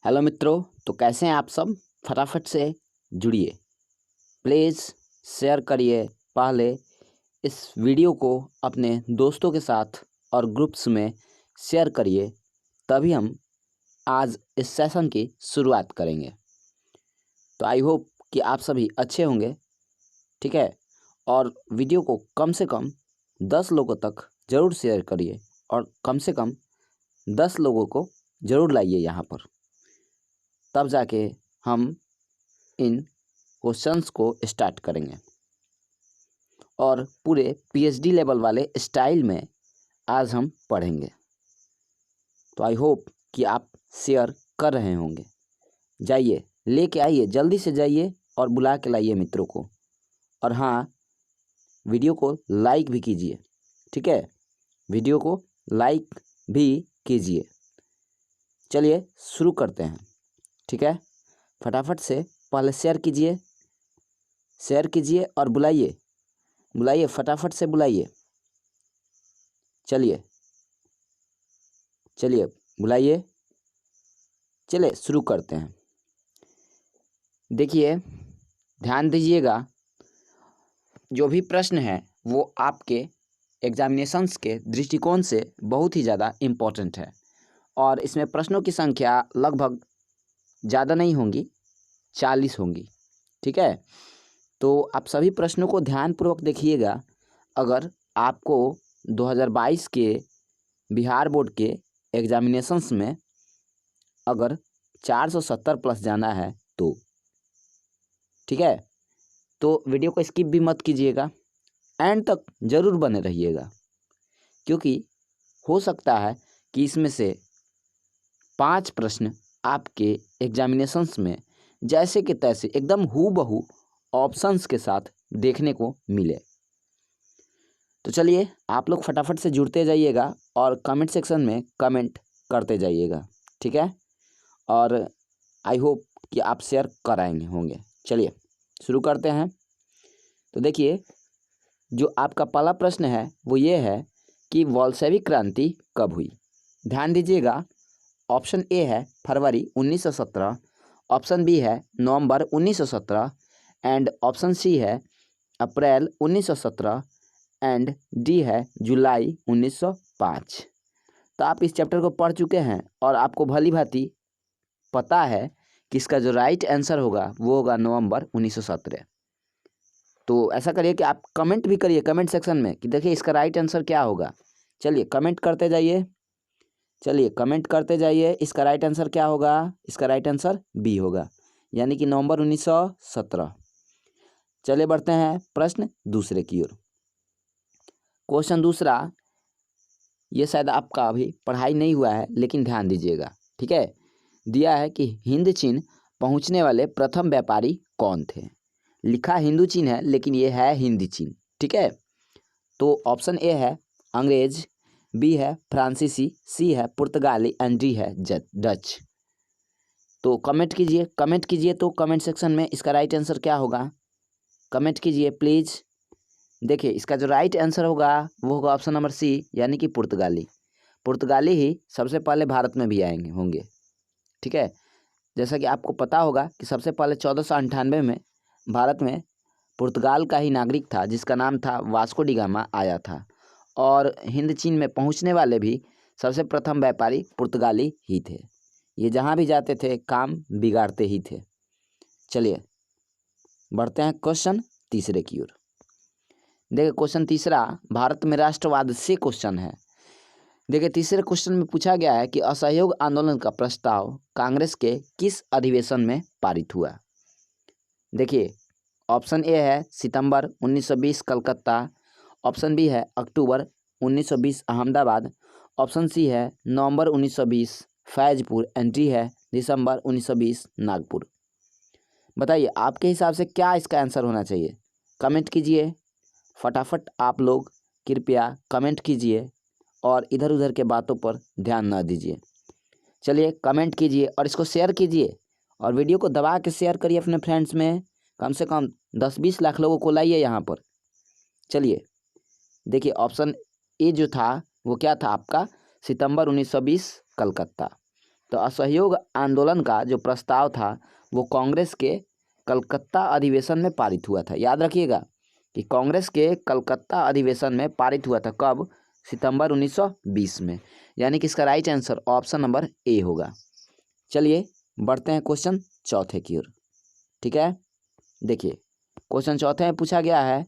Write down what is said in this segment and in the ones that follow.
Hello मित्रों, तो कैसे हैं आप सब। फटाफट से जुड़िए, प्लीज़ शेयर करिए। पहले इस वीडियो को अपने दोस्तों के साथ और ग्रुप्स में शेयर करिए, तभी हम आज इस सेशन की शुरुआत करेंगे। तो आई होप कि आप सभी अच्छे होंगे, ठीक है। और वीडियो को कम से कम 10 लोगों तक ज़रूर शेयर करिए और कम से कम 10 लोगों को ज़रूर लाइए यहाँ पर, तब जाके हम इन क्वेश्चंस को स्टार्ट करेंगे और पूरे पीएचडी लेवल वाले स्टाइल में आज हम पढ़ेंगे। तो आई होप कि आप शेयर कर रहे होंगे। जाइए, लेके आइए, जल्दी से जाइए और बुला के लाइए मित्रों को। और हाँ, वीडियो को लाइक भी कीजिए, ठीक है। वीडियो को लाइक भी कीजिए। चलिए शुरू करते हैं, ठीक है। फटाफट से पहले शेयर कीजिए और बुलाइए, फटाफट से बुलाइए। चलिए बुलाइए। चलिए शुरू करते हैं। देखिए, ध्यान दीजिएगा, जो भी प्रश्न है वो आपके एग्जामिनेशंस के दृष्टिकोण से बहुत ही ज़्यादा इम्पोर्टेंट है और इसमें प्रश्नों की संख्या लगभग ज़्यादा नहीं होंगी, 40 होंगी, ठीक है। तो आप सभी प्रश्नों को ध्यानपूर्वक देखिएगा। अगर आपको 2022 के बिहार बोर्ड के एग्जामिनेशंस में अगर 470 प्लस जाना है तो ठीक है, तो वीडियो को स्किप भी मत कीजिएगा, एंड तक ज़रूर बने रहिएगा, क्योंकि हो सकता है कि इसमें से 5 प्रश्न आपके एग्जामिनेशंस में जैसे कि तैसे एकदम हूबहू ऑप्शंस के साथ देखने को मिले। तो चलिए, आप लोग फटाफट से जुड़ते जाइएगा और कमेंट सेक्शन में कमेंट करते जाइएगा, ठीक है। और आई होप कि आप शेयर कराएंगे होंगे। चलिए शुरू करते हैं। तो देखिए, जो आपका पहला प्रश्न है वो ये है कि बोल्शेविक क्रांति कब हुई। ध्यान दीजिएगा, ऑप्शन ए है फरवरी 1917, ऑप्शन बी है नवंबर 1917 एंड ऑप्शन सी है अप्रैल 1917 एंड डी है जुलाई 1905। तो आप इस चैप्टर को पढ़ चुके हैं और आपको भली भांति पता है कि इसका जो राइट आंसर होगा वो होगा नवंबर 1917। तो ऐसा करिए कि आप कमेंट भी करिए कमेंट सेक्शन में कि देखिए इसका राइट आंसर क्या होगा। चलिए कमेंट करते जाइए, इसका राइट आंसर क्या होगा। इसका राइट आंसर बी होगा, यानी कि नवंबर 1917। चलिए बढ़ते हैं प्रश्न दूसरे की ओर। क्वेश्चन दूसरा, ये शायद आपका अभी पढ़ाई नहीं हुआ है, लेकिन ध्यान दीजिएगा, ठीक है। दिया है कि हिंद चीन पहुंचने वाले प्रथम व्यापारी कौन थे। लिखा हिंदू चीन है, लेकिन ये है हिंदी चीन, ठीक है। तो ऑप्शन ए है अंग्रेज, बी है फ्रांसीसी, सी है पुर्तगाली एंड डी है डच। तो कमेंट कीजिए तो कमेंट सेक्शन में इसका राइट आंसर क्या होगा, कमेंट कीजिए प्लीज़। देखिए, इसका जो राइट आंसर होगा वो होगा ऑप्शन नंबर सी, यानी कि पुर्तगाली ही सबसे पहले भारत में भी आएंगे होंगे, ठीक है। जैसा कि आपको पता होगा कि सबसे पहले 1498 में भारत में पुर्तगाल का ही नागरिक था जिसका नाम था वास्को डी गामा आया था, और हिंद चीन में पहुंचने वाले भी सबसे प्रथम व्यापारी पुर्तगाली ही थे। ये जहां भी जाते थे काम बिगाड़ते ही थे। चलिए बढ़ते हैं क्वेश्चन तीसरे की ओर। देखिए, क्वेश्चन तीसरा भारत में राष्ट्रवाद से क्वेश्चन है। देखिए, तीसरे क्वेश्चन में पूछा गया है कि असहयोग आंदोलन का प्रस्ताव कांग्रेस के किस अधिवेशन में पारित हुआ। देखिए, ऑप्शन ए है सितंबर 1920 कलकत्ता, ऑप्शन बी है अक्टूबर 1920 अहमदाबाद, ऑप्शन सी है नवंबर 1920 फैजपुर एंड डी है दिसंबर 1920 नागपुर। बताइए आपके हिसाब से क्या इसका आंसर होना चाहिए। कमेंट कीजिए फटाफट, आप लोग कृपया कमेंट कीजिए और इधर उधर के बातों पर ध्यान न दीजिए। चलिए कमेंट कीजिए और इसको शेयर कीजिए और वीडियो को दबा के शेयर करिए अपने फ्रेंड्स में। कम से कम 10-20 लाख लोगों को लाइए यहाँ पर। चलिए देखिए, ऑप्शन ए जो था वो क्या था आपका, सितंबर 1920 कलकत्ता। तो असहयोग आंदोलन का जो प्रस्ताव था वो कांग्रेस के कलकत्ता अधिवेशन में पारित हुआ था। याद रखिएगा कि कांग्रेस के कलकत्ता अधिवेशन में पारित हुआ था। कब? सितंबर 1920 में। यानी कि इसका right answer option number A होगा। चलिए बढ़ते हैं क्वेश्चन चौथे की ओर। ठीक है, देखिए क्वेश्चन चौथे में पूछा गया है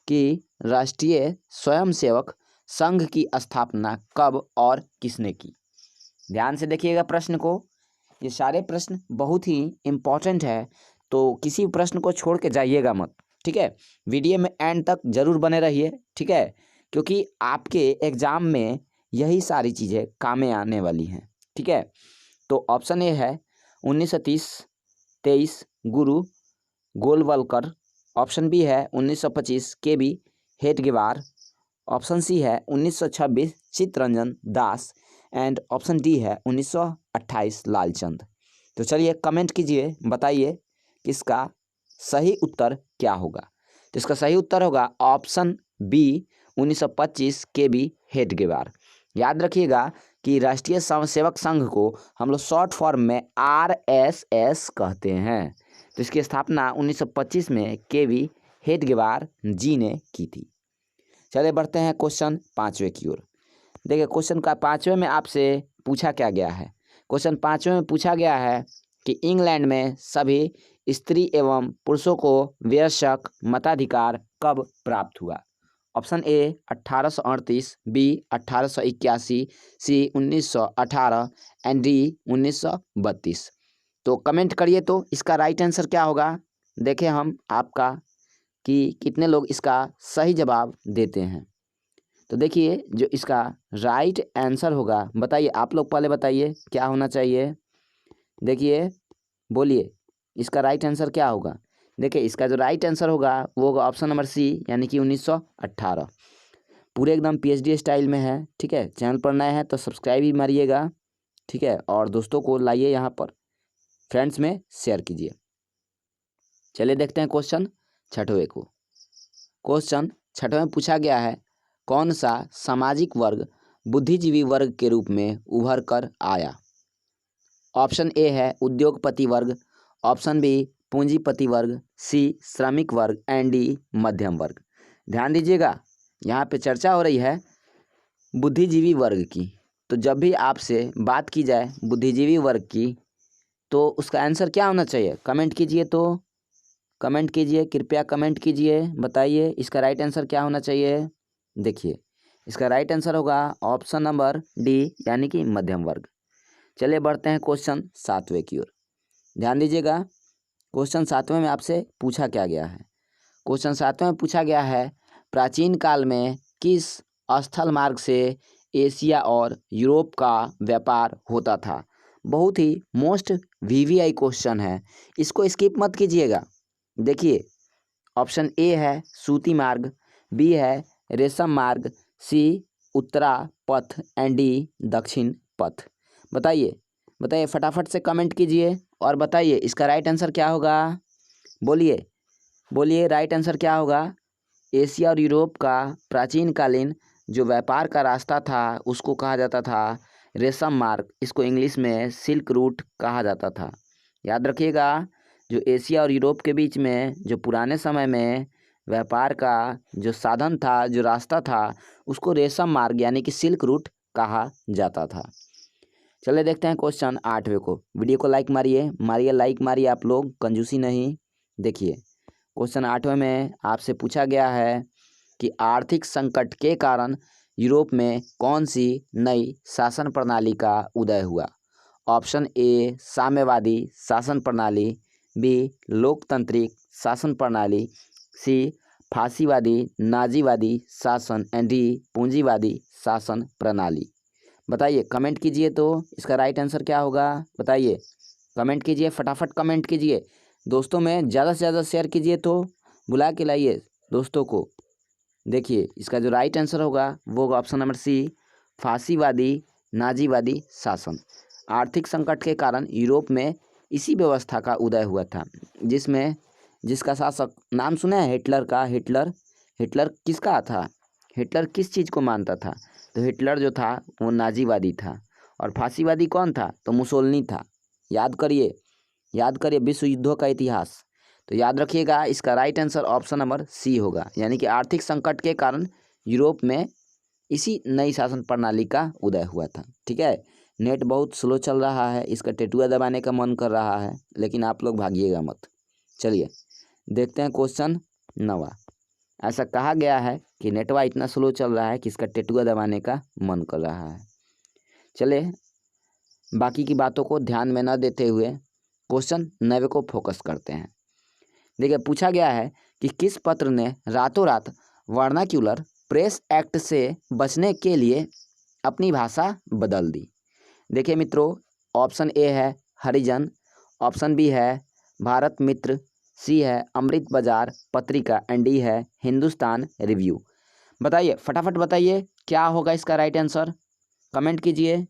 कि राष्ट्रीय स्वयंसेवक संघ की स्थापना कब और किसने की। ध्यान से देखिएगा प्रश्न को, ये सारे प्रश्न बहुत ही इम्पोर्टेंट है, तो किसी प्रश्न को छोड़ के जाइएगा मत। ठीक है, वीडियो में एंड तक जरूर बने रहिए। ठीक है, क्योंकि आपके एग्जाम में यही सारी चीज़ें काम में आने वाली हैं। ठीक है, तो ऑप्शन ए है 1930-23 गुरु गोलवलकर। ऑप्शन बी है 1925 केबी हेडगेवार। ऑप्शन सी है 1926 Chittaranjan Das and option D है 1928 लालचंद। तो चलिए कमेंट कीजिए, बताइए कि इसका सही उत्तर क्या होगा। तो इसका सही उत्तर होगा ऑप्शन बी 1925 केबी हेडगेवार। याद रखिएगा कि राष्ट्रीय स्वयंसेवक संघ को हम लोग शॉर्ट फॉर्म में RSS कहते हैं। तो इसकी स्थापना 1925 में केवी हेडगेवार जी ने की थी। चलिए बढ़ते हैं क्वेश्चन पाँचवें की ओर। देखिए क्वेश्चन का पाँचवें में आपसे पूछा क्या गया है। क्वेश्चन पाँचवें में पूछा गया है कि इंग्लैंड में सभी स्त्री एवं पुरुषों को वयस्क मताधिकार कब प्राप्त हुआ। Option A 1838, B 1881, C 1918 and D 1932। तो कमेंट करिए तो इसका राइट आंसर क्या होगा। देखें हम आपका कि कितने लोग इसका सही जवाब देते हैं। तो देखिए जो इसका राइट आंसर होगा, बताइए आप लोग पहले बताइए क्या होना चाहिए। देखिए बोलिए इसका राइट आंसर क्या होगा। देखिए इसका जो राइट आंसर होगा वो होगा ऑप्शन नंबर सी, यानी कि 1918। पूरे एकदम PhD स्टाइल में है। ठीक है, चैनल पर नए हैं तो सब्सक्राइब भी मारिएगा। ठीक है, और दोस्तों को लाइए यहाँ पर, फ्रेंड्स में शेयर कीजिए। चलिए देखते हैं क्वेश्चन छठवें को। क्वेश्चन छठवें में पूछा गया है कौन सा सामाजिक वर्ग बुद्धिजीवी वर्ग के रूप में उभर कर आया। ऑप्शन ए है उद्योगपति वर्ग, ऑप्शन बी पूंजीपति वर्ग, सी श्रमिक वर्ग एंड डी मध्यम वर्ग। ध्यान दीजिएगा यहाँ पे चर्चा हो रही है बुद्धिजीवी वर्ग की। तो जब भी आपसे बात की जाए बुद्धिजीवी वर्ग की तो उसका आंसर क्या होना चाहिए। कमेंट कीजिए, तो कमेंट कीजिए, कृपया कमेंट कीजिए, बताइए इसका राइट आंसर क्या होना चाहिए। देखिए इसका राइट आंसर होगा ऑप्शन नंबर डी, यानी कि मध्यम वर्ग। चलिए बढ़ते हैं क्वेश्चन सातवें की ओर। ध्यान दीजिएगा क्वेश्चन सातवें में आपसे पूछा क्या गया है। क्वेश्चन सातवें में पूछा गया है प्राचीन काल में किस स्थल मार्ग से एशिया और यूरोप का व्यापार होता था। बहुत ही मोस्ट VVI क्वेश्चन है, इसको स्किप मत कीजिएगा। देखिए ऑप्शन ए है सूती मार्ग, बी है रेशम मार्ग, सी उत्तरा पथ एंड डी दक्षिण पथ। बताइए बताइए फटाफट से कमेंट कीजिए और बताइए इसका राइट आंसर क्या होगा। बोलिए बोलिए राइट आंसर क्या होगा। एशिया और यूरोप का प्राचीन कालीन जो व्यापार का रास्ता था उसको कहा जाता था रेशम मार्ग, इसको इंग्लिश में सिल्क रूट कहा जाता था। याद रखिएगा जो एशिया और यूरोप के बीच में जो पुराने समय में व्यापार का जो साधन था, जो रास्ता था, उसको रेशम मार्ग यानी कि सिल्क रूट कहा जाता था। चलिए देखते हैं क्वेश्चन आठवें को। वीडियो को लाइक मारिए मारिए लाइक मारिए आप लोग, कंजूसी नहीं। देखिए क्वेश्चन आठवें में आपसे पूछा गया है कि आर्थिक संकट के कारण यूरोप में कौन सी नई शासन प्रणाली का उदय हुआ। ऑप्शन ए साम्यवादी शासन प्रणाली, बी लोकतांत्रिक शासन प्रणाली, सी फासीवादी नाजीवादी शासन एंड डी पूंजीवादी शासन प्रणाली। बताइए कमेंट कीजिए तो इसका राइट आंसर क्या होगा। बताइए कमेंट कीजिए, फटाफट कमेंट कीजिए, दोस्तों में ज़्यादा से ज़्यादा शेयर कीजिए, तो बुला के लाइए दोस्तों को। देखिए इसका जो राइट आंसर होगा वो होगा ऑप्शन नंबर सी फासीवादी नाजीवादी शासन। आर्थिक संकट के कारण यूरोप में इसी व्यवस्था का उदय हुआ था, जिसमें जिसका शासक नाम सुना है हिटलर का। हिटलर किसका था, हिटलर किस चीज़ को मानता था। तो हिटलर जो था वो नाजीवादी था और फांसीवादी कौन था? तो मुसोलिनी था। याद करिए विश्व युद्धों का इतिहास। तो याद रखिएगा, इसका right answer option number C होगा, यानी कि आर्थिक संकट के कारण यूरोप में इसी नई शासन प्रणाली का उदय हुआ था। ठीक है, नेट बहुत स्लो चल रहा है, इसका टेटुआ दबाने का मन कर रहा है, लेकिन आप लोग भागिएगा मत। चलिए देखते हैं क्वेश्चन 9। ऐसा कहा गया है कि नेटवा इतना स्लो चल रहा है कि इसका टेटुआ दबाने का मन कर रहा है। चलिए बाकी की बातों को ध्यान में न देते हुए क्वेश्चन 9 को फोकस करते हैं। देखिए पूछा गया है कि किस पत्र ने रातों रात वर्नाक्यूलर प्रेस एक्ट से बचने के लिए अपनी भाषा बदल दी। देखिए मित्रों, ऑप्शन ए है हरिजन, ऑप्शन बी है भारत मित्र, सी है अमृत बाजार पत्रिका एंड डी है हिंदुस्तान रिव्यू। बताइए, फटाफट बताइए क्या होगा इसका राइट आंसर। कमेंट कीजिए,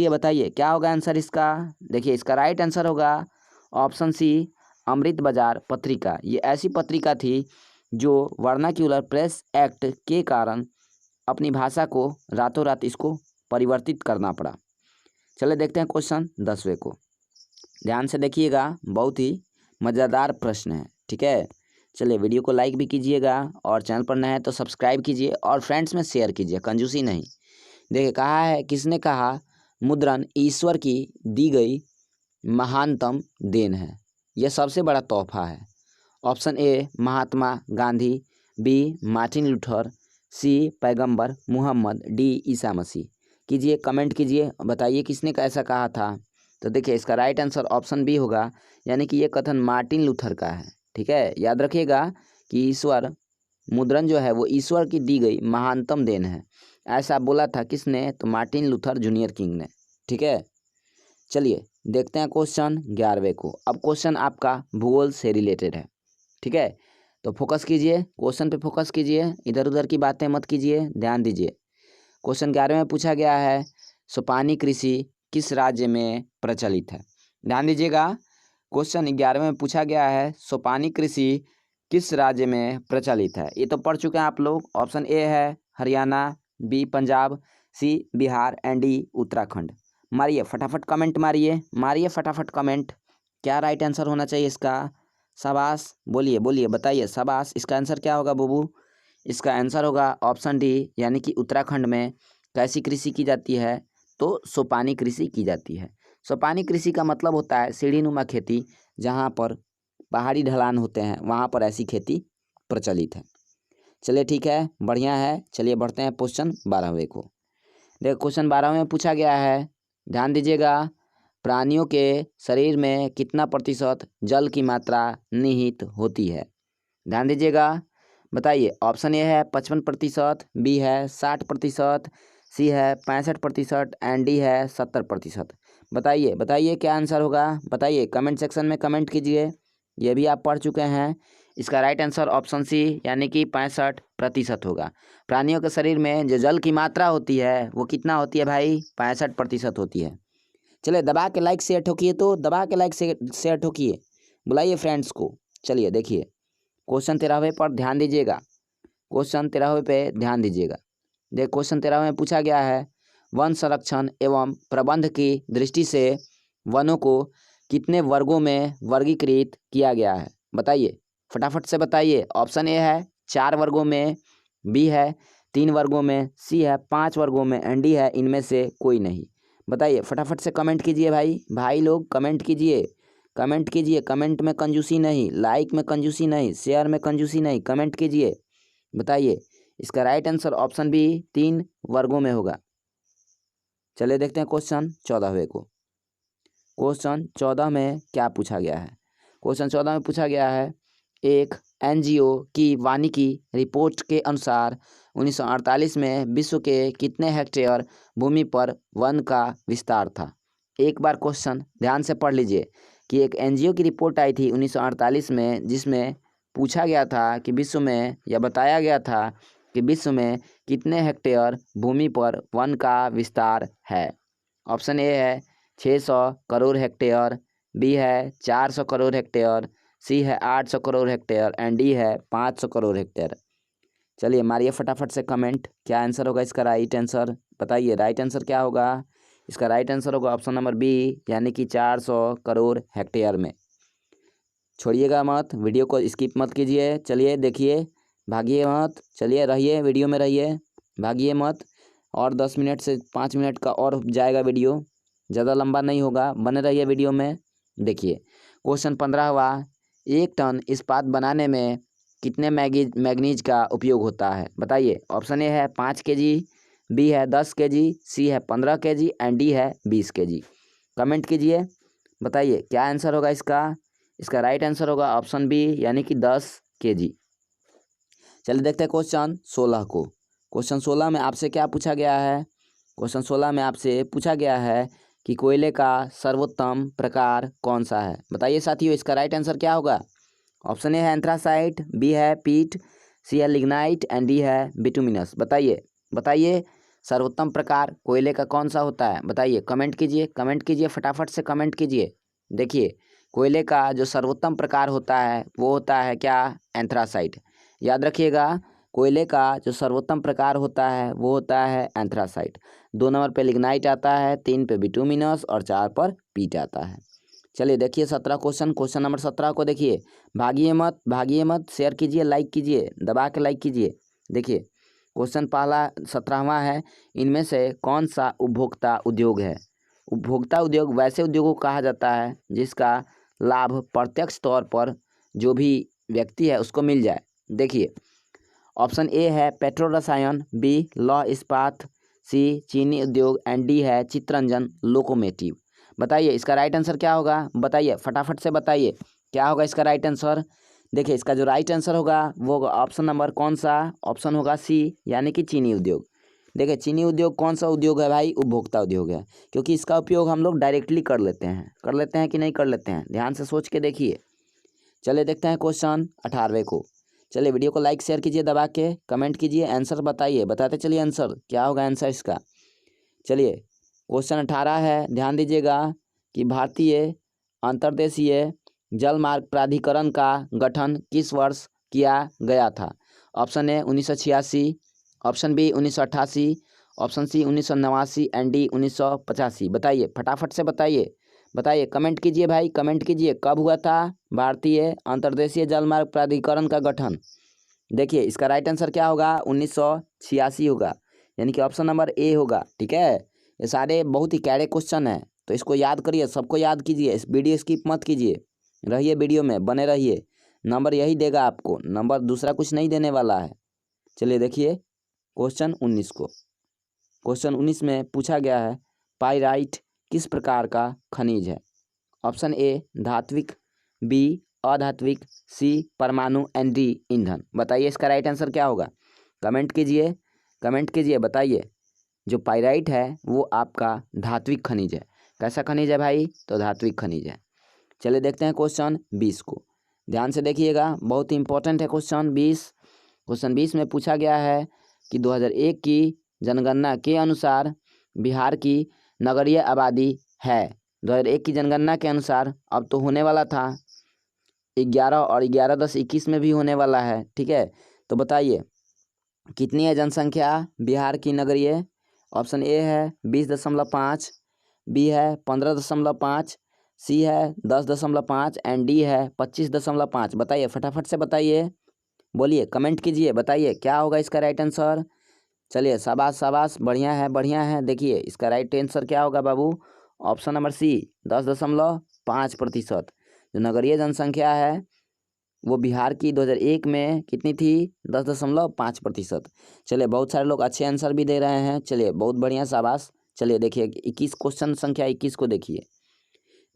बताइए क्या होगा आंसर इसका। देखिए इसका राइट आंसर होगा ऑप्शन सी अमृत बाजार पत्रिका। ये ऐसी पत्रिका थी जो वर्नाक्यूलर प्रेस एक्ट के कारण अपनी भाषा को रातों रात इसको परिवर्तित करना पड़ा। चलिए देखते हैं क्वेश्चन 10वें को। ध्यान से देखिएगा, बहुत ही मज़ेदार प्रश्न है। ठीक है, चलिए वीडियो को लाइक भी कीजिएगा और चैनल पर नए हैं तो सब्सक्राइब कीजिए और फ्रेंड्स में शेयर कीजिए, कंजूसी नहीं। देखिए कहा है, किसने कहा मुद्रण ईश्वर की दी गई महानतम देन है, यह सबसे बड़ा तोहफा है। Option A Mahatma Gandhi, B Martin Luther, C पैगंबर मुहम्मद, डी ईसा मसीह। कीजिए, कमेंट कीजिए, बताइए किसने ऐसा कहा था। तो देखिए इसका राइट आंसर ऑप्शन बी होगा, यानी कि ये कथन मार्टिन लूथर का है। ठीक है, याद रखिएगा कि ईश्वर मुद्रण जो है वो ईश्वर की दी गई महानतम देन है, ऐसा बोला था किसने? तो मार्टिन लूथर जूनियर किंग ने। ठीक है, चलिए देखते हैं क्वेश्चन 11वें को। अब क्वेश्चन आपका भूगोल से रिलेटेड है। ठीक है, तो फोकस कीजिए, क्वेश्चन पे फोकस कीजिए, इधर उधर की बातें मत कीजिए, ध्यान दीजिए। क्वेश्चन 11 में पूछा गया है सोपानी कृषि किस राज्य में प्रचलित है। ध्यान दीजिएगा, क्वेश्चन 11 में पूछा गया है सोपानी कृषि किस राज्य में प्रचलित है। ये तो पढ़ चुके हैं आप लोग। ऑप्शन ए है Haryana, B Punjab, C Bihar and D Uttarakhand. मारिए फटाफट कमेंट, मारिए फटाफट कमेंट, क्या राइट आंसर होना चाहिए इसका। शाबाश, बोलिए बताइए शाबाश। इसका आंसर क्या होगा बबू? इसका आंसर होगा ऑप्शन डी, यानी कि उत्तराखंड में कैसी कृषि की जाती है? तो सोपानी कृषि की जाती है। सोपानी कृषि का मतलब होता है सीढ़ीनुमा खेती, जहाँ पर पहाड़ी ढलान होते हैं वहाँ पर ऐसी खेती प्रचलित है। चलिए ठीक है, बढ़िया है। चलिए बढ़ते हैं क्वेश्चन 12वें को। देखो क्वेश्चन 12 में पूछा गया है, ध्यान दीजिएगा, प्राणियों के शरीर में कितना प्रतिशत जल की मात्रा निहित होती है। ध्यान दीजिएगा, बताइए। ऑप्शन ए है 55%, बी है 60%, सी है 65% एंड डी है 70%। बताइए क्या आंसर होगा, बताइए कमेंट सेक्शन में कमेंट कीजिए। ये भी आप पढ़ चुके हैं। इसका राइट आंसर ऑप्शन सी, यानी कि 65% होगा। प्राणियों के शरीर में जो जल की मात्रा होती है वो कितना होती है भाई? 65% होती है। चलिए दबा के लाइक शेयर ठोकिए, तो दबा के लाइक शेयर ठोकिए, बुलाइए फ्रेंड्स को। चलिए देखिए क्वेश्चन 13वें पर ध्यान दीजिएगा, क्वेश्चन 13वें पे ध्यान दीजिएगा। देख क्वेश्चन 13 में पूछा गया है वन संरक्षण एवं प्रबंध की दृष्टि से वनों को कितने वर्गों में वर्गीकृत किया गया है। बताइए फटाफट से बताइए। ऑप्शन ए है 4 वर्गों में, बी है 3 वर्गों में, सी है 5 वर्गों में एंड डी है इनमें से कोई नहीं। बताइए फटाफट से कमेंट कीजिए भाई लोग, कमेंट कीजिए, कमेंट में कंजूसी नहीं, लाइक में कंजूसी नहीं, शेयर में कंजूसी नहीं, कमेंट कीजिए। बताइए इसका राइट आंसर ऑप्शन बी 3 वर्गों में होगा। चलिए देखते हैं क्वेश्चन 14वें को। क्वेश्चन 14 में क्या पूछा गया है? क्वेश्चन 14 में पूछा गया है, एक एनजीओ की वानिकी रिपोर्ट के अनुसार 1948 में विश्व के कितने हेक्टेयर भूमि पर वन का विस्तार था। एक बार क्वेश्चन ध्यान से पढ़ लीजिए कि एक एनजीओ की रिपोर्ट आई थी 1948 में, जिसमें पूछा गया था कि विश्व में, या बताया गया था कि विश्व में कितने हेक्टेयर भूमि पर वन का विस्तार है। ऑप्शन ए है 600 करोड़ हेक्टेयर, बी है 400 करोड़ हेक्टेयर, सी है 800 करोड़ हेक्टेयर एंड डी है 500 करोड़ हेक्टेयर। चलिए मारिए फटाफट से कमेंट, क्या आंसर होगा इसका राइट आंसर। बताइए राइट आंसर क्या होगा। इसका राइट आंसर होगा ऑप्शन नंबर बी, यानी कि 400 करोड़ हेक्टेयर में। छोड़िएगा मत, वीडियो को स्किप मत कीजिए। चलिए देखिए, भागिए मत, चलिए रहिए वीडियो में, रहिए, भागिए मत। और 10 मिनट से 5 मिनट का और जाएगा वीडियो, ज़्यादा लंबा नहीं होगा, बने रहिए वीडियो में। देखिए क्वेश्चन 15वां, 1 टन इस्पात बनाने में कितने मैग्नीज का उपयोग होता है। बताइए। ऑप्शन ए है 5 kg, बी है 10 kg, सी है 15 kg एंड डी है 20 kg। कमेंट कीजिए, बताइए क्या आंसर होगा इसका। इसका राइट आंसर होगा ऑप्शन बी, यानी कि 10 kg। चलिए देखते हैं क्वेश्चन 16 को। क्वेश्चन 16 में आपसे क्या पूछा गया है। क्वेश्चन 16 में आपसे पूछा गया है कि कोयले का सर्वोत्तम प्रकार कौन सा है। बताइए साथियों, इसका राइट आंसर क्या होगा। ऑप्शन ए है एंथ्रासाइट, बी है पीट, सी है लिग्नाइट एंड डी है बिटुमिनस। बताइए सर्वोत्तम प्रकार कोयले का कौन सा होता है। बताइए, कमेंट कीजिए, फटाफट से कमेंट कीजिए। देखिए कोयले का जो सर्वोत्तम प्रकार होता है वो होता है क्या, एंथ्रासाइट। याद रखिएगा, कोयले का जो सर्वोत्तम प्रकार होता है वो होता है एंथ्रासाइट। 2 नंबर पे लिग्नाइट आता है, 3 पे बिटुमिनस और 4 पर पीट आता है। चलिए देखिए 17 क्वेश्चन नंबर 17 को देखिए। भागिए मत, शेयर कीजिए, लाइक कीजिए, दबा के लाइक कीजिए। देखिए क्वेश्चन पहला 17वां है, इनमें से कौन सा उपभोक्ता उद्योग है। उपभोक्ता उद्योग वैसे उद्योगों को कहा जाता है जिसका लाभ प्रत्यक्ष तौर पर जो भी व्यक्ति है उसको मिल जाए। देखिए ऑप्शन ए है पेट्रो रसायन, बी लौह इस्पात, सी चीनी उद्योग एंड डी है चित्ररंजन लोकोमोटिव। बताइए इसका राइट आंसर क्या होगा। बताइए फटाफट से बताइए क्या होगा इसका राइट आंसर। देखिए इसका जो राइट आंसर होगा वो होगा ऑप्शन नंबर कौन सा, ऑप्शन होगा सी, यानी कि चीनी उद्योग। देखिए चीनी उद्योग कौन सा उद्योग है भाई, उपभोक्ता उद्योग है, क्योंकि इसका उपयोग हम लोग डायरेक्टली कर लेते हैं कि नहीं कर लेते हैं, ध्यान से सोच के देखिए। चलिए देखते हैं क्वेश्चन 18वें को। चलिए वीडियो को लाइक शेयर कीजिए, दबा के कमेंट कीजिए, आंसर बताइए, बताते चलिए आंसर क्या होगा आंसर इसका। चलिए क्वेश्चन 18 है, ध्यान दीजिएगा कि भारतीय अंतर्देशीय जल मार्ग प्राधिकरण का गठन किस वर्ष किया गया था। Option A 1986, option B 1988, option C 1989 and D 1985। बताइए फटाफट से बताइए, कमेंट कीजिए भाई, कमेंट कीजिए, कब हुआ था भारतीय अंतर्देशीय जल मार्ग प्राधिकरण का गठन। देखिए इसका राइट आंसर क्या होगा, 1986 होगा, यानी कि ऑप्शन नंबर ए होगा। ठीक है, ये सारे बहुत ही कैरे क्वेश्चन है, तो इसको याद करिए, सबको याद कीजिए, इस वीडियो स्किप मत कीजिए, रहिए वीडियो में, बने रहिए। नंबर यही देगा आपको, नंबर दूसरा कुछ नहीं देने वाला है। चलिए देखिए क्वेश्चन 19 को। क्वेश्चन 19 में पूछा गया है पाइराइट किस प्रकार का खनिज है। ऑप्शन ए धात्विक, बी अधात्विक, सी परमाणु एंड डी ईंधन। बताइए इसका राइट आंसर क्या होगा। कमेंट कीजिए, बताइए। जो पाइराइट है वो आपका धात्विक खनिज है। कैसा खनिज है भाई, तो धात्विक खनिज है। चलिए देखते हैं क्वेश्चन 20 को, ध्यान से देखिएगा, बहुत ही इंपॉर्टेंट है क्वेश्चन 20। क्वेश्चन 20 में पूछा गया है कि 2001 की जनगणना के अनुसार बिहार की नगरीय आबादी है। 2001 की जनगणना के अनुसार, अब तो होने वाला था 11 और 11-10-21 में भी होने वाला है। ठीक है, तो बताइए कितनी है जनसंख्या बिहार की नगरीय। ऑप्शन ए है 20.5, बी है 15.5, सी है 10.5 एंड डी है 25.5। बताइए फटाफट से बताइए, बोलिए, कमेंट कीजिए, बताइए क्या होगा इसका राइट आंसर। चलिए शाबाश, बढ़िया है। देखिए इसका राइट आंसर क्या होगा बाबू, ऑप्शन नंबर सी 10.5%। जो नगरीय जनसंख्या है वो बिहार की 2001 में कितनी थी, 10.5%। चलिए बहुत सारे लोग अच्छे आंसर भी दे रहे हैं, चलिए बहुत बढ़िया, शाबाश। चलिए देखिए 21 क्वेश्चन संख्या 21 को देखिए।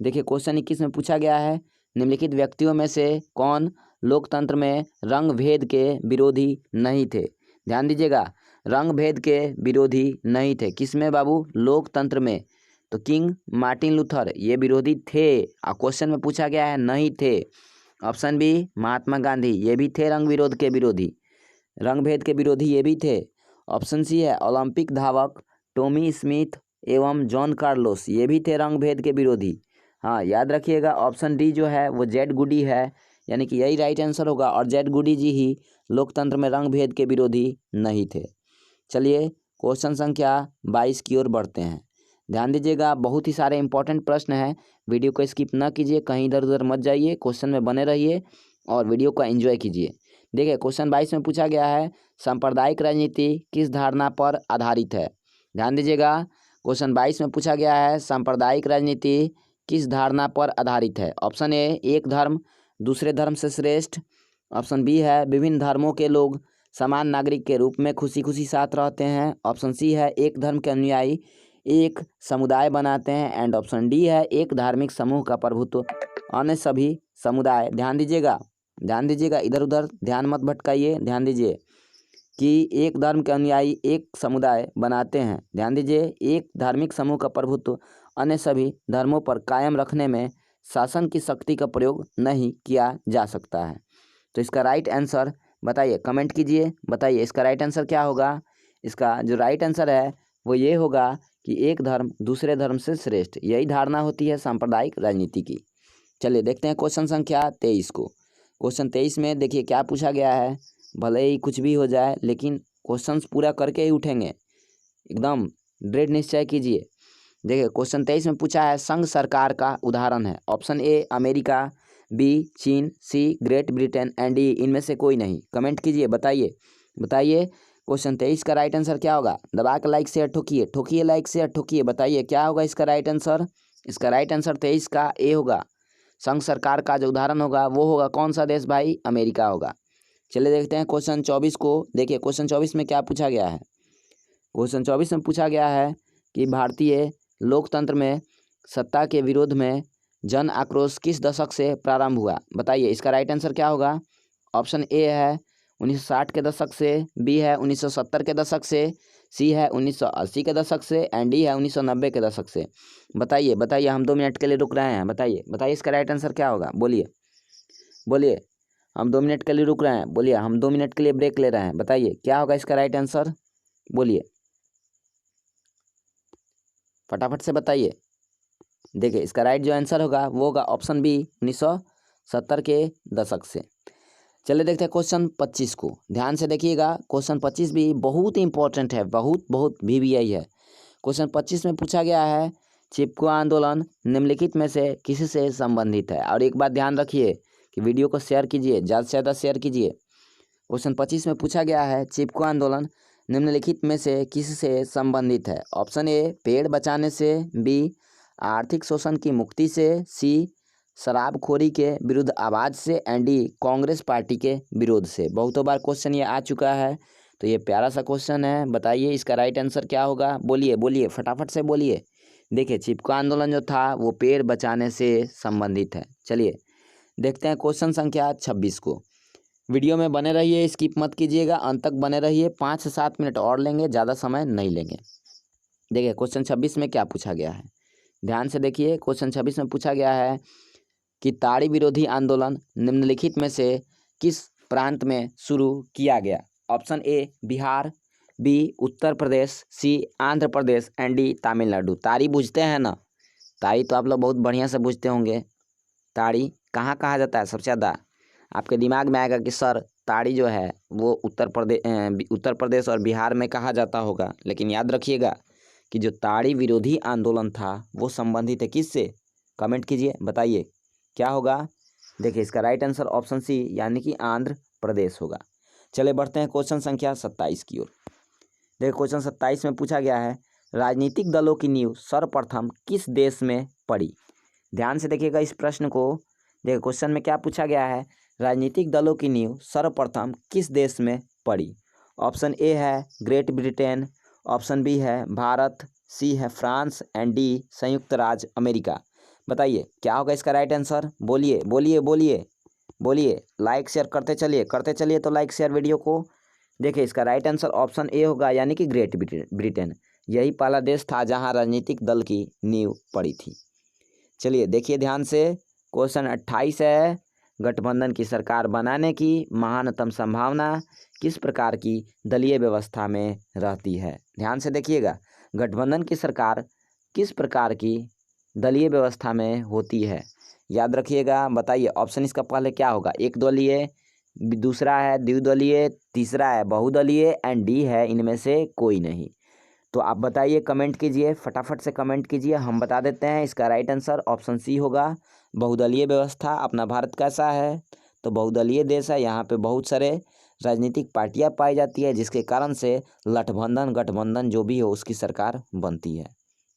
देखिए क्वेश्चन 21 में पूछा गया है निम्नलिखित व्यक्तियों में से कौन लोकतंत्र में रंग भेद के विरोधी नहीं थे। ध्यान दीजिएगा, रंग भेद के विरोधी नहीं थे, किसमें बाबू, लोकतंत्र में। तो किंग मार्टिन लूथर ये विरोधी थे, और क्वेश्चन में पूछा गया है नहीं थे। ऑप्शन बी महात्मा गांधी ये भी थे रंग भेद के विरोधी ये भी थे। ऑप्शन सी है ओलंपिक धावक टॉमी स्मिथ एवं जॉन कार्लोस ये भी थे रंग भेद के विरोधी। हाँ याद रखिएगा, ऑप्शन डी जो है वो जेड गुडी है, यानी कि यही राइट आंसर होगा, और जेड गुडी जी ही लोकतंत्र में रंग भेद के विरोधी नहीं थे। चलिए क्वेश्चन संख्या 22 की ओर बढ़ते हैं। ध्यान दीजिएगा, बहुत ही सारे इंपॉर्टेंट प्रश्न हैं। वीडियो को स्किप ना कीजिए, कहीं इधर उधर मत जाइए, क्वेश्चन में बने रहिए और वीडियो को एंजॉय कीजिए। देखिए क्वेश्चन 22 में पूछा गया है, सांप्रदायिक राजनीति किस धारणा पर आधारित है। ध्यान दीजिएगा, क्वेश्चन 22 में पूछा गया है, सांप्रदायिक राजनीति किस धारणा पर आधारित है। ऑप्शन ए, एक धर्म दूसरे धर्म से श्रेष्ठ। ऑप्शन बी है, विभिन्न धर्मों के लोग समान नागरिक के रूप में खुशी खुशी साथ रहते हैं। ऑप्शन सी है, एक धर्म के अनुयायी एक समुदाय बनाते हैं। एंड ऑप्शन डी है, एक धार्मिक समूह का प्रभुत्व अन्य सभी समुदाय। ध्यान दीजिएगा, इधर उधर ध्यान मत भटकाइए। ध्यान दीजिए कि एक धर्म के अनुयायी एक समुदाय बनाते हैं। ध्यान दीजिए, एक धार्मिक समूह का प्रभुत्व अन्य सभी धर्मों पर कायम रखने में शासन की शक्ति का प्रयोग नहीं किया जा सकता है। तो इसका राइट आंसर बताइए, कमेंट कीजिए, बताइए इसका राइट आंसर क्या होगा। इसका जो राइट आंसर है वो ये होगा कि एक धर्म दूसरे धर्म से श्रेष्ठ, यही धारणा होती है सांप्रदायिक राजनीति की। चलिए देखते हैं क्वेश्चन संख्या 23 को। क्वेश्चन 23 में देखिए क्या पूछा गया है। भले ही कुछ भी हो जाए लेकिन क्वेश्चंस पूरा करके ही उठेंगे, एकदम दृढ़ निश्चय कीजिए। देखिए क्वेश्चन 23 में पूछा है, संघ सरकार का उदाहरण है। ऑप्शन ए अमेरिका, बी चीन, सी ग्रेट ब्रिटेन एंड डी इनमें से कोई नहीं। कमेंट कीजिए, बताइए क्वेश्चन 23 का राइट आंसर क्या होगा। दबा के लाइक शेयर ठोकिए, लाइक शेयर ठोकिए। बताइए क्या होगा इसका राइट आंसर। इसका राइट आंसर 23 का ए होगा। संघ सरकार का जो उदाहरण होगा वो होगा कौन सा देश भाई, अमेरिका होगा। चलिए देखते हैं क्वेश्चन 24 को। देखिए क्वेश्चन 24 में क्या पूछा गया है। क्वेश्चन 24 में पूछा गया है कि भारतीय लोकतंत्र में सत्ता के विरोध में जन आक्रोश किस दशक से प्रारंभ हुआ। बताइए इसका राइट आंसर क्या होगा। ऑप्शन ए है 1960 के दशक से, बी है 1970 के दशक से, सी है 1980 के दशक से एंड डी है 1990 के दशक से। बताइए, हम 2 मिनट के लिए रुक रहे हैं। बताइए इसका राइट आंसर क्या होगा। बोलिए, हम 2 मिनट के लिए रुक रहे हैं। बोलिए, हम 2 मिनट के लिए ब्रेक ले रहे हैं। बताइए क्या होगा इसका राइट आंसर, बोलिए फटाफट से बताइए। देखिए इसका राइट जो आंसर होगा वो होगा ऑप्शन बी 1970 के दशक से। चलिए देखते हैं क्वेश्चन 25 को। ध्यान से देखिएगा, क्वेश्चन 25 भी बहुत इंपॉर्टेंट है, बहुत VVI है। क्वेश्चन 25 में पूछा गया है, चिपको आंदोलन निम्नलिखित में से किसी से संबंधित है। और एक बात ध्यान रखिए कि वीडियो को शेयर कीजिए, ज़्यादा से ज़्यादा शेयर कीजिए। क्वेश्चन 25 में पूछा गया है, चिपको आंदोलन निम्नलिखित में से किससे संबंधित है। ऑप्शन ए पेड़ बचाने से, बी आर्थिक शोषण की मुक्ति से, सी शराबखोरी के विरुद्ध आवाज़ से एंड डी कांग्रेस पार्टी के विरोध से। बहुतों बार क्वेश्चन ये आ चुका है, तो ये प्यारा सा क्वेश्चन है। बताइए इसका राइट आंसर क्या होगा। बोलिए फटाफट से बोलिए। देखिए चिपको आंदोलन जो था वो पेड़ बचाने से संबंधित है। चलिए देखते हैं क्वेश्चन संख्या 26 को। वीडियो में बने रहिए, स्किप मत कीजिएगा, अंत तक बने रहिए। 5 से 7 मिनट और लेंगे, ज़्यादा समय नहीं लेंगे। देखिए क्वेश्चन 26 में क्या पूछा गया है। ध्यान से देखिए, क्वेश्चन 26 में पूछा गया है कि ताड़ी विरोधी आंदोलन निम्नलिखित में से किस प्रांत में शुरू किया गया। Option A Bihar, B Uttar Pradesh, C Andhra Pradesh and D Tamil Nadu. ताड़ी बूझते हैं ना, ताड़ी तो आप लोग बहुत बढ़िया से बूझते होंगे। ताड़ी कहाँ कहा जाता है सबसे ज़्यादा, आपके दिमाग में आएगा कि सर ताड़ी जो है वो उत्तर प्रदेश और बिहार में कहा जाता होगा। लेकिन याद रखिएगा कि जो ताड़ी विरोधी आंदोलन था वो संबंधित है किससे। कमेंट कीजिए, बताइए क्या होगा। देखिए इसका राइट आंसर ऑप्शन सी यानी कि आंध्र प्रदेश होगा। चले बढ़ते हैं क्वेश्चन संख्या 27 की ओर। देखिए क्वेश्चन 27 में पूछा गया है, राजनीतिक दलों की नींव सर्वप्रथम किस देश में पड़ी। ध्यान से देखिएगा इस प्रश्न को। देखिए क्वेश्चन में क्या पूछा गया है, राजनीतिक दलों की नींव सर्वप्रथम किस देश में पड़ी। ऑप्शन ए है ग्रेट ब्रिटेन, ऑप्शन बी है भारत, सी है फ्रांस एंड डी संयुक्त राज्य अमेरिका। बताइए क्या होगा इसका राइट आंसर। बोलिए लाइक शेयर करते चलिए तो लाइक शेयर वीडियो को। देखिए इसका राइट आंसर ऑप्शन ए होगा यानी कि ग्रेट ब्रिटेन। यही पहला देश था जहां राजनीतिक दल की नींव पड़ी थी। चलिए देखिए ध्यान से, क्वेश्चन 28 है, गठबंधन की सरकार बनाने की महानतम संभावना किस प्रकार की दलीय व्यवस्था में रहती है। ध्यान से देखिएगा, गठबंधन की सरकार किस प्रकार की दलीय व्यवस्था में होती है, याद रखिएगा। बताइए ऑप्शन इसका पहले क्या होगा, एक दलीय, दूसरा है द्विदलीय, तीसरा है बहुदलीय एंड डी है इनमें से कोई नहीं। तो आप बताइए, कमेंट कीजिए, फटाफट से कमेंट कीजिए, हम बता देते हैं। इसका राइट आंसर ऑप्शन सी होगा, बहुदलीय व्यवस्था। अपना भारत कैसा है? तो बहुदलीय देश है। यहाँ पे बहुत सारे राजनीतिक पार्टियां पाई जाती है, जिसके कारण से गठबंधन जो भी हो उसकी सरकार बनती है।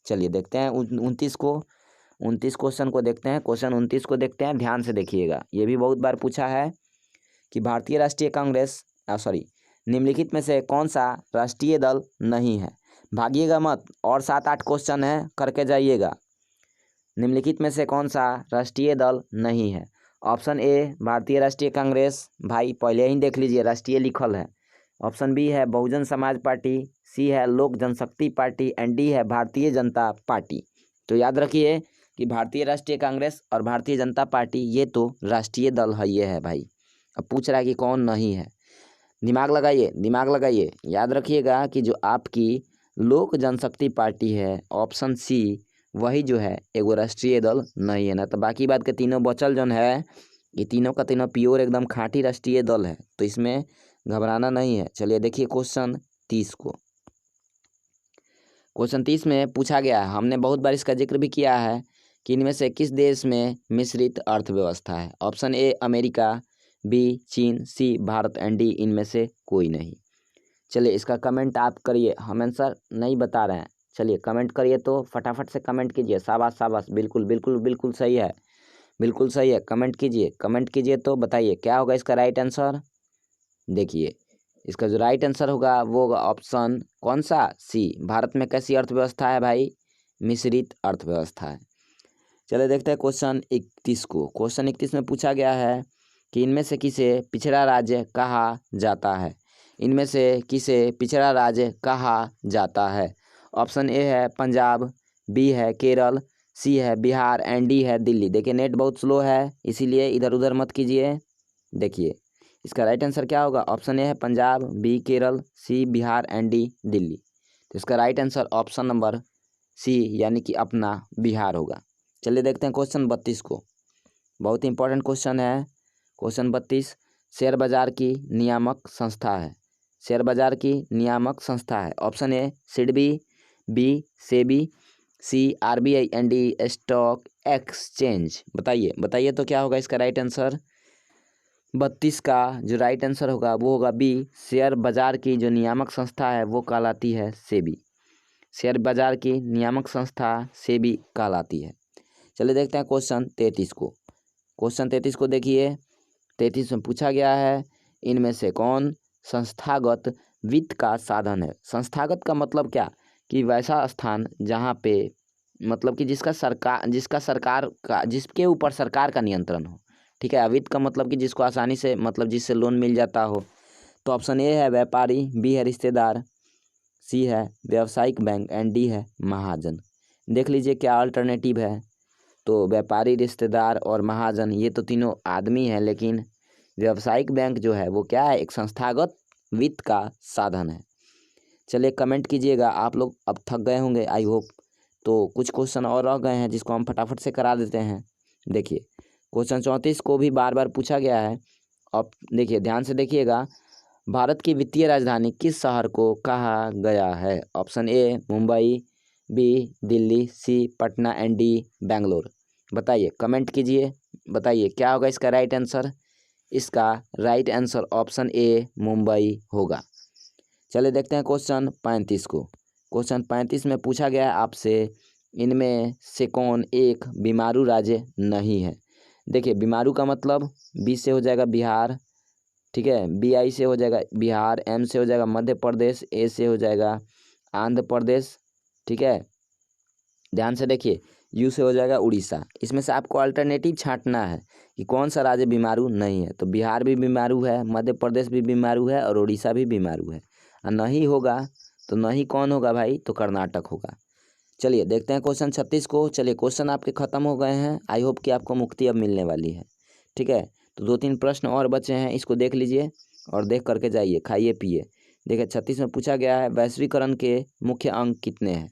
चलिए देखते हैं 29 क्वेश्चन को देखते हैं। क्वेश्चन 29 को देखते हैं, ध्यान से देखिएगा। ये भी बहुत बार पूछा है कि भारतीय राष्ट्रीय कांग्रेस निम्नलिखित में से कौन सा राष्ट्रीय दल नहीं है? भागिएगा मत, और 7-8 क्वेश्चन है, करके जाइएगा। निम्नलिखित में से कौन सा राष्ट्रीय दल नहीं है? ऑप्शन ए भारतीय राष्ट्रीय कांग्रेस, भाई पहले ही देख लीजिए राष्ट्रीय लिखल है। ऑप्शन बी है बहुजन समाज पार्टी, सी है लोक जनशक्ति पार्टी, एंड डी है भारतीय जनता पार्टी। तो याद रखिए कि भारतीय राष्ट्रीय कांग्रेस और भारतीय जनता पार्टी ये तो राष्ट्रीय दल है, ये है भाई। अब पूछ रहा है कि कौन नहीं है। दिमाग लगाइए, याद रखिएगा कि जो आपकी लोक जनशक्ति पार्टी है, ऑप्शन सी, वही जो है एगो राष्ट्रीय दल नहीं है ना। तो बाकी बात के तीनों बचल जन है, ये तीनों का तीनों प्योर एकदम खाँटी राष्ट्रीय दल है, तो इसमें घबराना नहीं है। चलिए देखिए क्वेश्चन 30 को। क्वेश्चन 30 में पूछा गया है, हमने बहुत बार इसका जिक्र भी किया है कि इनमें से किस देश में मिश्रित अर्थव्यवस्था है? ऑप्शन ए अमेरिका, बी चीन, सी भारत, एंड डी इनमें से कोई नहीं। चलिए इसका कमेंट आप करिए, हम आंसर नहीं बता रहे हैं। चलिए कमेंट करिए, तो फटाफट से कमेंट कीजिए। शाबाश शाबाश, बिल्कुल बिल्कुल बिल्कुल सही है, बिल्कुल सही है। कमेंट कीजिए तो बताइए क्या होगा इसका राइट आंसर। देखिए इसका जो राइट आंसर होगा वो होगा ऑप्शन कौन सा? सी। भारत में कैसी अर्थव्यवस्था है भाई? मिश्रित अर्थव्यवस्था है। चलिए देखते हैं क्वेश्चन 31 को। क्वेश्चन 31 में पूछा गया है कि इनमें से किसे पिछड़ा राज्य कहा जाता है? इनमें से किसे पिछड़ा राज्य कहा जाता है? ऑप्शन ए है पंजाब, बी है केरल, सी है बिहार, एंड डी है दिल्ली। देखिए नेट बहुत स्लो है, इसीलिए इधर उधर मत कीजिए। देखिए इसका राइट आंसर क्या होगा? ऑप्शन ए है Punjab, B Kerala, C Bihar, and D Delhi. तो इसका right answer option number C यानी कि अपना बिहार होगा। चलिए देखते हैं क्वेश्चन 32 को। बहुत इंपॉर्टेंट क्वेश्चन है। क्वेश्चन 32 शेयर बाजार की नियामक संस्था है। शेयर बाजार की नियामक संस्था है। Option A SIDBI, B SEBI, C RBI, and D stock exchange. बताइए तो क्या होगा इसका राइट आंसर? 32 का जो राइट आंसर होगा वो होगा बी, शेयर बाजार की जो नियामक संस्था है वो कहलाती है सेबी। शेयर बाजार की नियामक संस्था सेबी कहलाती है। चलिए देखते हैं क्वेश्चन 33 को। क्वेश्चन 33 को देखिए। 33 में पूछा गया है इनमें से कौन संस्थागत वित्त का साधन है? संस्थागत का मतलब क्या? कि वैसा स्थान जहाँ पे मतलब कि जिसके ऊपर सरकार का नियंत्रण हो। ठीक है, वित्त का मतलब कि जिसको आसानी से मतलब जिससे लोन मिल जाता हो। तो ऑप्शन ए है व्यापारी, बी है रिश्तेदार, सी है व्यावसायिक बैंक, एंड डी है महाजन। देख लीजिए क्या अल्टरनेटिव है। तो व्यापारी, रिश्तेदार और महाजन ये तो तीनों आदमी हैं, लेकिन व्यावसायिक बैंक जो है वो क्या है? एक संस्थागत वित्त का साधन है। चलिए कमेंट कीजिएगा, आप लोग अब थक गए होंगे आई होप। तो कुछ क्वेश्चन और रह गए हैं जिसको हम फटाफट से करा देते हैं। देखिए क्वेश्चन 34 को भी बार बार पूछा गया है। अब देखिए ध्यान से देखिएगा, भारत की वित्तीय राजधानी किस शहर को कहा गया है? Option A Mumbai, B Delhi, C Patna, and D Bangalore. बताइए, कमेंट कीजिए, बताइए क्या होगा इसका राइट आंसर। इसका right answer option A Mumbai होगा। चलिए देखते हैं क्वेश्चन 35 को। क्वेश्चन 35 में पूछा गया है आपसे इनमें से कौन एक बीमारू राज्य नहीं है? देखिए बीमारू का मतलब बी से हो जाएगा बिहार, ठीक है, बी आई से हो जाएगा बिहार, एम से हो जाएगा मध्य प्रदेश, ए से हो जाएगा आंध्र प्रदेश, ठीक है। ध्यान से देखिए, यू से हो जाएगा उड़ीसा। इसमें से आपको अल्टरनेटिव छांटना है कि कौन सा राज्य बीमारू नहीं है। तो बिहार भी बीमारू है, मध्य प्रदेश भी बीमारू है, और उड़ीसा भी बीमारू है। और नहीं होगा तो नहीं कौन होगा भाई? तो कर्नाटक होगा। चलिए देखते हैं क्वेश्चन 36 को। चलिए क्वेश्चन आपके ख़त्म हो गए हैं। आई होप कि आपको मुक्ति अब मिलने वाली है, ठीक है। तो 2-3 प्रश्न और बचे हैं, इसको देख लीजिए और देख करके जाइए, खाइए पिए। देखिए 36 में पूछा गया है वैश्वीकरण के मुख्य अंग कितने हैं?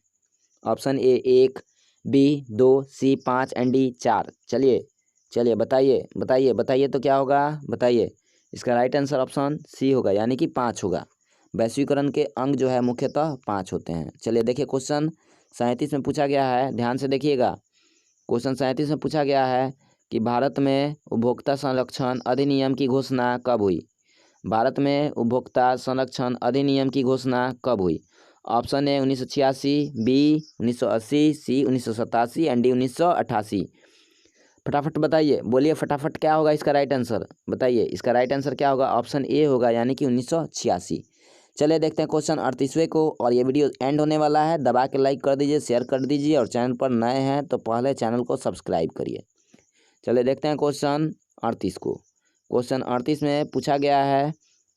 Option A 1, B 2, C 5, and D 4। चलिए बताइए तो क्या होगा? बताइए, इसका राइट आंसर ऑप्शन सी होगा यानी कि 5 होगा। वैश्वीकरण के अंग जो है मुख्यतः 5 होते हैं। चलिए देखिए क्वेश्चन 37 में पूछा गया है, ध्यान से देखिएगा। क्वेश्चन 37 में पूछा गया है कि भारत में उपभोक्ता संरक्षण अधिनियम की घोषणा कब हुई। भारत में उपभोक्ता संरक्षण अधिनियम की घोषणा कब हुई। Option A 1986, B 1980, C 1987 and D 1988। फटाफट बताइए, बोलिए फटाफट, क्या होगा इसका राइट आंसर, बताइए इसका राइट आंसर क्या होगा। ऑप्शन ए होगा, यानी कि 1986। चलिए देखते हैं क्वेश्चन 38वें को, और ये वीडियो एंड होने वाला है। दबा के लाइक कर दीजिए, शेयर कर दीजिए, और चैनल पर नए हैं तो पहले चैनल को सब्सक्राइब करिए। चलिए देखते हैं क्वेश्चन 38 को। क्वेश्चन 38 में पूछा गया है,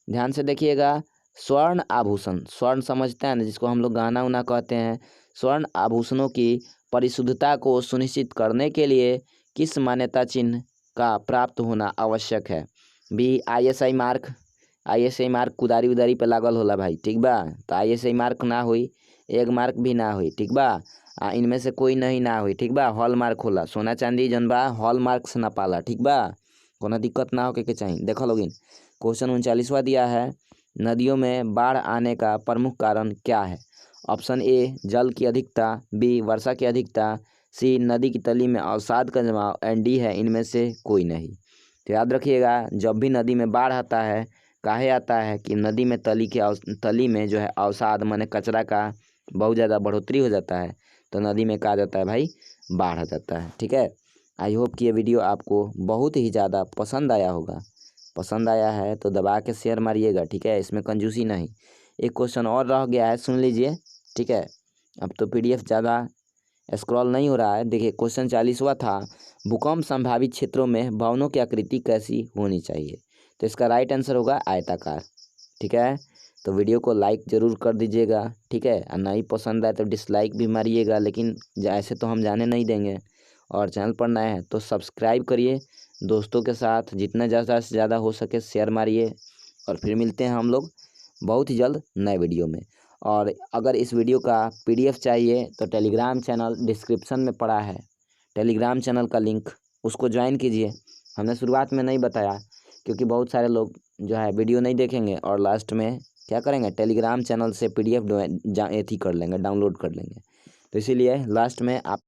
ध्यान से देखिएगा। स्वर्ण आभूषण, स्वर्ण समझते हैं ना, जिसको हम लोग गहना उना कहते हैं। स्वर्ण आभूषणों की परिशुद्धता को सुनिश्चित करने के लिए किस मान्यता चिन्ह का प्राप्त होना आवश्यक है। B ISI mark. ISI mark कुदारी उदारी पे लागल होला भाई, ठीक बा। तो ISI मार्क ना हुई, एग मार्क भी ना हुई, ठीक बा। इनमें से कोई नहीं ना हुई, ठीक बा। हॉल मार्क होला, सोना चांदी जौन बा हॉल मार्क से ना पाला, ठीक बा। कोनो दिक्कत ना होके के चाहिए। देखो लोगिन, क्वेश्चन 39वां दिया है, नदियों में बाढ़ आने का प्रमुख कारण क्या है। ऑप्शन ए जल की अधिकता, बी वर्षा की अधिकता, सी नदी की तली में अवसाद का जमाव, एंड डी है इनमें से कोई नहीं। तो याद रखिएगा, जब भी नदी में बाढ़ आता है, काहे आता है कि नदी में तली में जो है अवसाद माने कचरा का बहुत ज़्यादा बढ़ोतरी हो जाता है, तो नदी में कहा जाता है भाई बाढ़ आ जाता है, ठीक है। आई होप कि ये वीडियो आपको बहुत ही ज़्यादा पसंद आया होगा। पसंद आया है तो दबा के शेयर मारिएगा, ठीक है, इसमें कंजूसी नहीं। एक क्वेश्चन और रह गया है, सुन लीजिए, ठीक है। अब तो PDF ज़्यादा स्क्रॉल नहीं हो रहा है। देखिए क्वेश्चन 40वां था, भूकंप संभावित क्षेत्रों में भवनों की आकृति कैसी होनी चाहिए। तो इसका राइट आंसर होगा आयताकार, ठीक है। तो वीडियो को लाइक ज़रूर कर दीजिएगा, ठीक है, और नहीं पसंद आए तो डिसलाइक भी मारिएगा, लेकिन ऐसे तो हम जाने नहीं देंगे। और चैनल पर नए हैं तो सब्सक्राइब करिए, दोस्तों के साथ जितना ज़्यादा से ज़्यादा हो सके शेयर मारिए। और फिर मिलते हैं हम लोग बहुत ही जल्द नए वीडियो में। और अगर इस वीडियो का PDF चाहिए तो टेलीग्राम चैनल डिस्क्रिप्शन में पड़ा है, टेलीग्राम चैनल का लिंक, उसको ज्वाइन कीजिए। हमने शुरुआत में नहीं बताया क्योंकि बहुत सारे लोग जो है वीडियो नहीं देखेंगे और लास्ट में क्या करेंगे, टेलीग्राम चैनल से PDF कर लेंगे, डाउनलोड कर लेंगे। तो इसीलिए लास्ट में आप